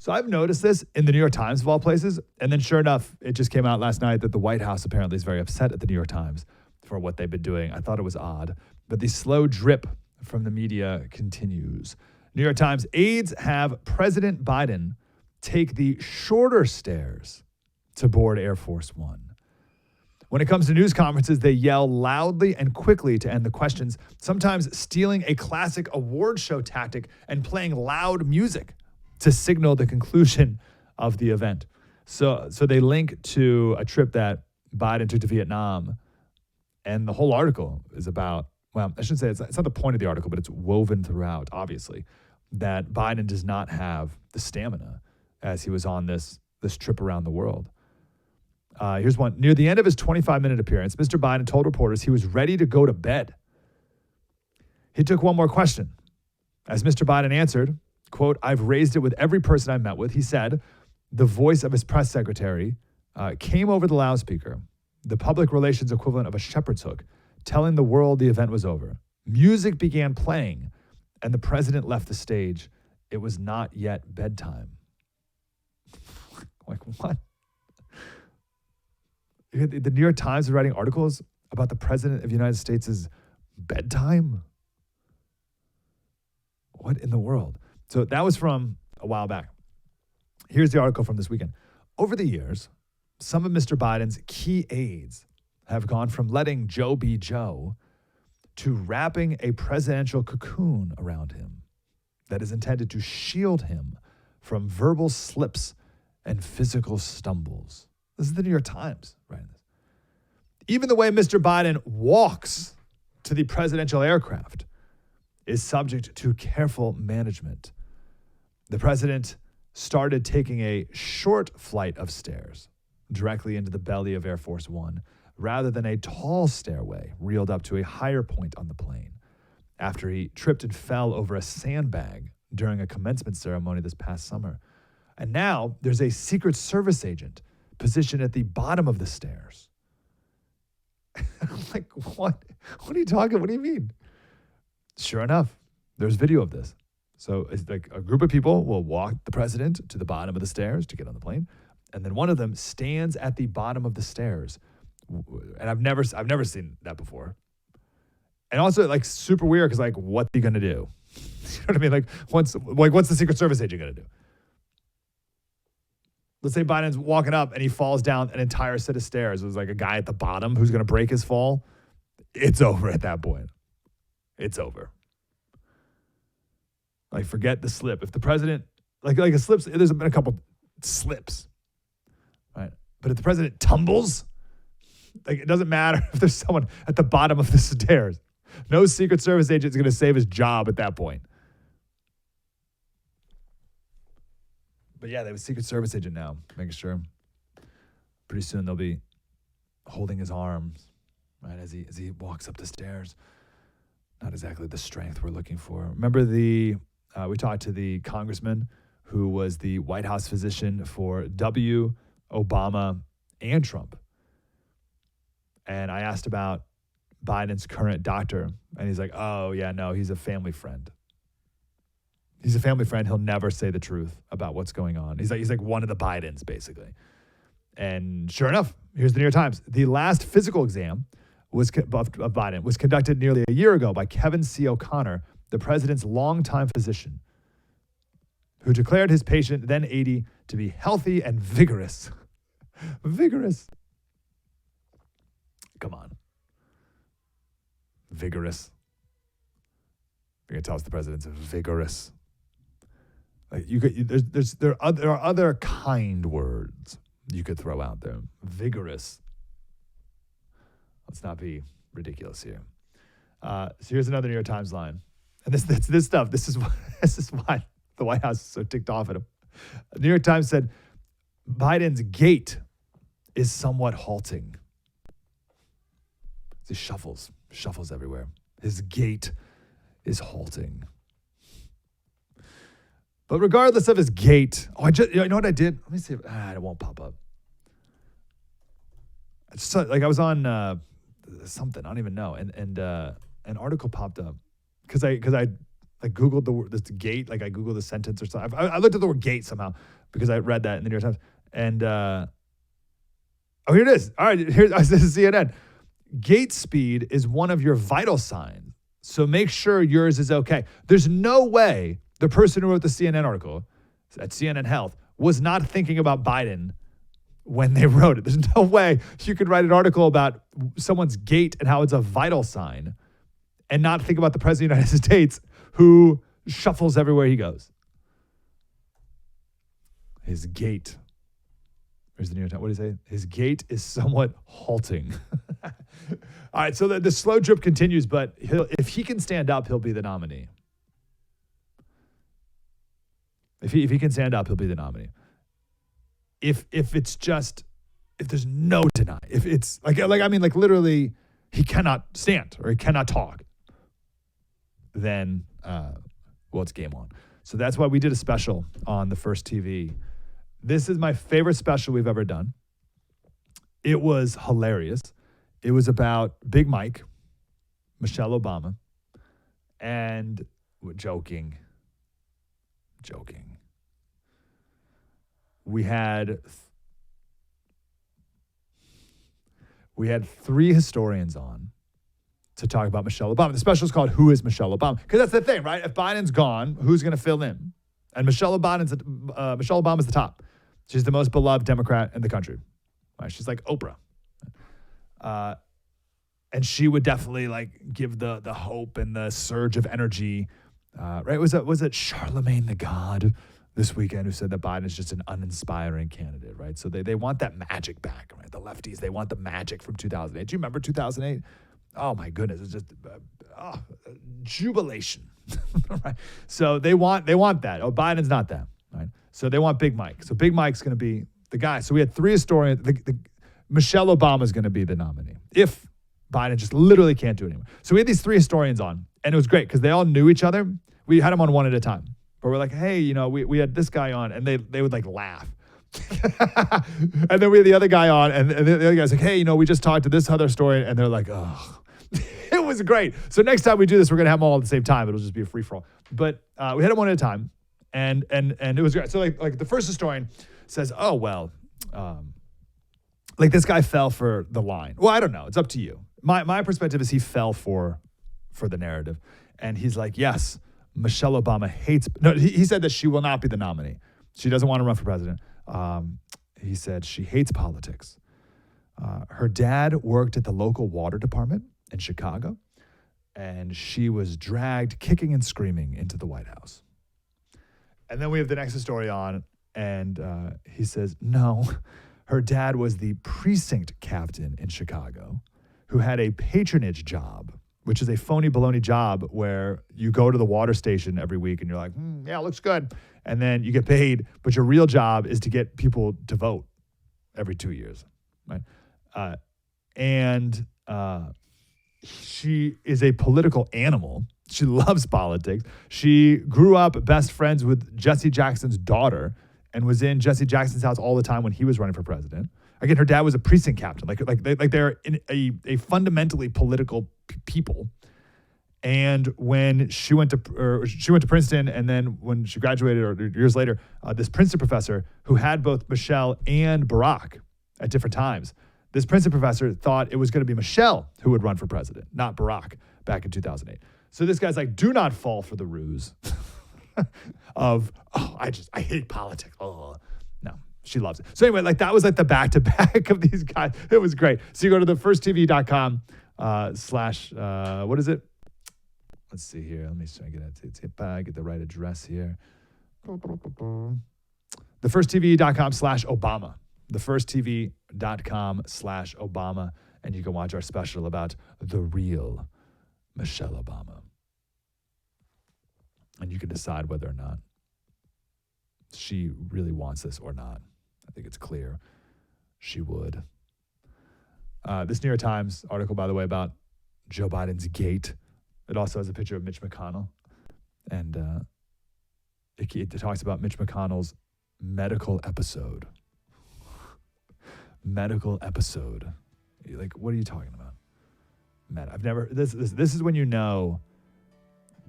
So I've noticed this in the New York Times of all places. And then sure enough, it just came out last night that the White House apparently is very upset at the New York Times for what they've been doing. I thought it was odd. But the slow drip from the media continues. New York Times, aides have President Biden take the shorter stairs to board Air Force One. When it comes to news conferences, they yell loudly and quickly to end the questions, sometimes stealing a classic award show tactic and playing loud music to signal the conclusion of the event. So they link to a trip that Biden took to Vietnam, and the whole article is about, well, I shouldn't say it's not the point of the article, but it's woven throughout, obviously, that Biden does not have the stamina as he was on this trip around the world. Here's one. Near the end of his 25-minute appearance, Mr. Biden told reporters he was ready to go to bed. He took one more question. As Mr. Biden answered, quote, "I've raised it with every person I met with," he said. The voice of his press secretary came over the loudspeaker, the public relations equivalent of a shepherd's hook, telling the world the event was over. Music began playing, and the president left the stage. It was not yet bedtime. Like, what? The New York Times is writing articles about the president of the United States' bedtime? What in the world? So that was from a while back. Here's the article from this weekend. Over the years, some of Mr. Biden's key aides have gone from letting Joe be Joe to wrapping a presidential cocoon around him that is intended to shield him from verbal slips and physical stumbles. This is the New York Times writing this. Even the way Mr. Biden walks to the presidential aircraft is subject to careful management. The president started taking a short flight of stairs directly into the belly of Air Force One rather than a tall stairway reeled up to a higher point on the plane after he tripped and fell over a sandbag during a commencement ceremony this past summer. And now there's a Secret Service agent positioned at the bottom of the stairs. Like, what? What are you talking? What do you mean? Sure enough, there's video of this. So it's like a group of people will walk the president to the bottom of the stairs to get on the plane, and then one of them stands at the bottom of the stairs. And I've never seen that before. And also, like, super weird because, like, what are you gonna do? You know what I mean? What's the Secret Service agent gonna do? Let's say Biden's walking up and he falls down an entire set of stairs. There's like a guy at the bottom who's going to break his fall. It's over at that point. It's over. Like, forget the slip. If the president, like a slips, there's been a couple slips, right? But if the president tumbles, like, it doesn't matter if there's someone at the bottom of the stairs. No Secret Service agent is going to save his job at that point. But yeah, they have a Secret Service agent now, making sure. Pretty soon they'll be holding his arms, right, as he walks up the stairs. Not exactly the strength we're looking for. Remember we talked to the congressman who was the White House physician for W, Obama, and Trump. And I asked about Biden's current doctor, and he's like, "Oh yeah, no, he's a family friend. He's a family friend. He'll never say the truth about what's going on." He's like one of the Bidens, basically. And sure enough, here's the New York Times. The last physical exam of Biden was conducted nearly a year ago by Kevin C. O'Connor, the president's longtime physician, who declared his patient, then 80, to be healthy and vigorous. Vigorous. Come on. Vigorous. You're going to tell us the president's vigorous. Like, there are other kind words you could throw out there. Vigorous. Let's not be ridiculous here. So here's another New York Times line, and this stuff. This is why the White House is so ticked off at him. The New York Times said Biden's gait is somewhat halting. He shuffles everywhere. His gait is halting. But regardless of his gait, you know what I did? Let me see if it won't pop up. I was on something, I don't even know, and an article popped up because I like Googled the word, this gate, like I Googled the sentence or something. I looked at the word gate somehow because I read that in the New York Times. And, oh, here it is. All right, this is CNN. Gate speed is one of your vital signs, so make sure yours is okay. There's no way the person who wrote the CNN article at CNN Health was not thinking about Biden when they wrote it. There's no way you could write an article about someone's gait and how it's a vital sign and not think about the president of the United States who shuffles everywhere he goes. His gait. Here's the New York Times. What do you say? His gait is somewhat halting. All right, so the slow drip continues, but if he can stand up, he'll be the nominee. If he can stand up, he'll be the nominee. If there's no deny, if it's like literally he cannot stand or he cannot talk, then it's game on. So that's why we did a special on the First TV. This is my favorite special we've ever done. It was hilarious. It was about Big Mike, Michelle Obama, and joking. We had three historians on to talk about Michelle Obama. The special is called "Who is Michelle Obama?" Because that's the thing, right? If Biden's gone, who's going to fill in? And Michelle Obama's the top. She's the most beloved Democrat in the country. Right? She's like Oprah. And she would definitely like give the hope and the surge of energy. Right? Was it Charlemagne the God this weekend who said that Biden is just an uninspiring candidate, right? So they want that magic back, right? The lefties, they want the magic from 2008. Do you remember 2008? Oh my goodness, it was just jubilation, right? So they want that. Oh, Biden's not that, right? So they want Big Mike. So Big Mike's going to be the guy. So we had three historians. Michelle Obama is going to be the nominee if Biden just literally can't do it anymore. So we had these three historians on, and it was great because they all knew each other. We had them on one at a time. But we're like, hey, we had this guy on, and they would like laugh. And then we had the other guy on, and the other guy's like, hey, we just talked to this other story, and they're like, oh. It was great. So next time we do this, we're gonna have them all at the same time. It'll just be a free for all. But we had them one at a time, and it was great. So like the first historian says, oh well, like this guy fell for the line. Well, I don't know. It's up to you. My perspective is he fell for the narrative, and he's like, yes, Michelle Obama hates. No, he said that she will not be the nominee. She doesn't want to run for president. He said she hates politics. Her dad worked at the local water department in Chicago, and she was dragged kicking and screaming into the White House. And then we have the next story on, and he says, no, her dad was the precinct captain in Chicago who had a patronage job, which is a phony baloney job where you go to the water station every week and you're like, yeah, looks good. And then you get paid, but your real job is to get people to vote every 2 years, right? She is a political animal. She loves politics. She grew up best friends with Jesse Jackson's daughter and was in Jesse Jackson's house all the time when he was running for president. Again, her dad was a precinct captain. They're in a fundamentally political people. And when she went to Princeton, and then when she graduated, or years later, this Princeton professor who had both Michelle and Barack at different times, this Princeton professor thought it was going to be Michelle who would run for president, not Barack, back in 2008. So this guy's like, do not fall for the ruse of, I hate politics. Oh, no, she loves it. So anyway, that was the back-to-back of these guys. It was great. So you go to the firsttv.com / what is it? Let's see here. Let me try to get the right address here. Thefirsttv.com / Obama. Thefirsttv.com / Obama. And you can watch our special about the real Michelle Obama. And you can decide whether or not she really wants this or not. I think it's clear she would. This New York Times article, by the way, about Joe Biden's gait. It also has a picture of Mitch McConnell. And it talks about Mitch McConnell's medical episode. Medical episode. Like, what are you talking about? I've never, this is when you know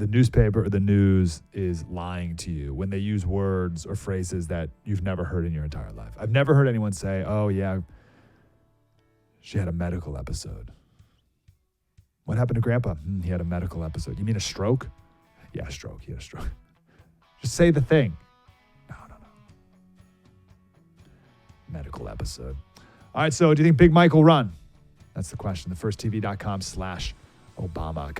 the newspaper or the news is lying to you when they use words or phrases that you've never heard in your entire life. I've never heard anyone say, oh, yeah, she had a medical episode. What happened to Grandpa? He had a medical episode. You mean a stroke? Yeah, a stroke. He had a stroke. Just say the thing. No. Medical episode. All right, so do you think Big Mike will run? That's the question. TheFirstTV.com/Obama.